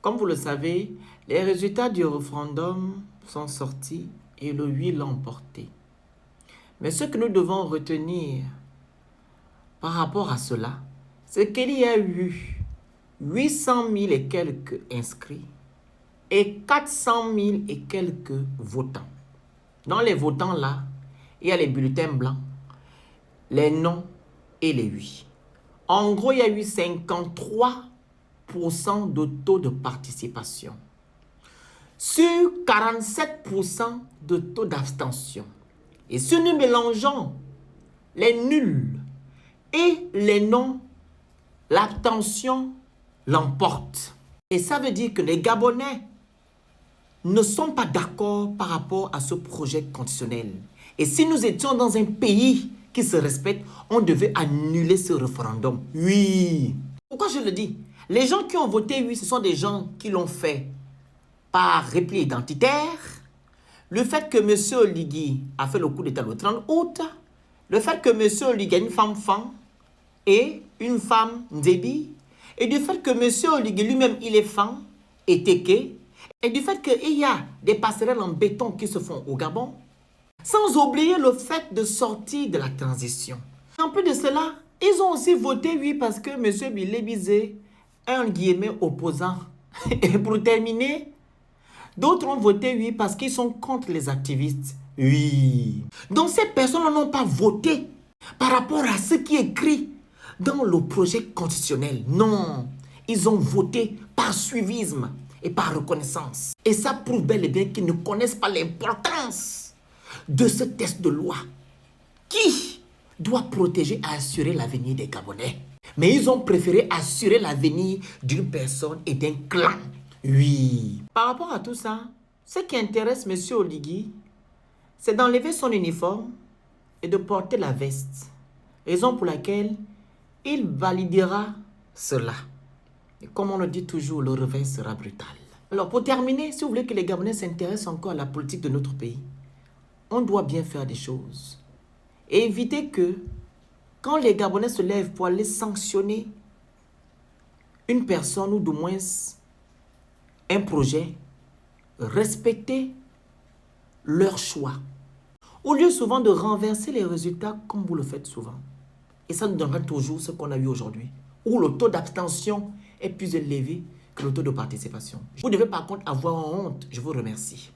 Comme vous le savez, les résultats du référendum sont sortis et le oui l'a emporté. Mais ce que nous devons retenir par rapport à cela, c'est qu'il y a eu 800 000 et quelques inscrits et 400 000 et quelques votants. Dans les votants là, il y a les bulletins blancs, les non et les oui. En gros, il y a eu 53% de taux de participation sur 47% de taux d'abstention. Et si nous mélangeons les nuls et les non, l'abstention l'emporte. Et ça veut dire que les Gabonais ne sont pas d'accord par rapport à ce projet constitutionnel. Et si nous étions dans un pays qui se respecte, on devait annuler ce référendum. Oui. Pourquoi je le dis? Les gens qui ont voté oui, ce sont des gens qui l'ont fait par repli identitaire. Le fait que M. Oligui a fait le coup d'état le 30 août, le fait que M. Oligui a une femme Fan et une femme Ndébi, et du fait que M. Oligui lui-même il est Fan et Téké, et du fait qu'il y a des passerelles en béton qui se font au Gabon, sans oublier le fait de sortir de la transition. En plus de cela, ils ont aussi voté oui parce que M. Bilé Bizé est un guillemets opposant. Et pour terminer, d'autres ont voté oui parce qu'ils sont contre les activistes. Oui. Donc ces personnes n'ont pas voté par rapport à ce qui est écrit dans le projet constitutionnel. Non. Ils ont voté par suivisme et par reconnaissance. Et ça prouve bel et bien qu'ils ne connaissent pas l'importance de ce texte de loi qui doit protéger et assurer l'avenir des Gabonais. Mais ils ont préféré assurer l'avenir d'une personne et d'un clan. Oui. Par rapport à tout ça, ce qui intéresse M. Oligui, c'est d'enlever son uniforme et de porter la veste. Raison pour laquelle il validera cela. Et comme on le dit toujours, le réveil sera brutal. Alors pour terminer, si vous voulez que les Gabonais s'intéressent encore à la politique de notre pays, on doit bien faire des choses. Et éviter que, quand les Gabonais se lèvent pour aller sanctionner une personne ou du moins un projet, respecter leur choix. Au lieu souvent de renverser les résultats comme vous le faites souvent. Et ça nous donnera toujours ce qu'on a eu aujourd'hui, où le taux d'abstention est plus élevé que le taux de participation. Vous devez par contre avoir honte. Je vous remercie.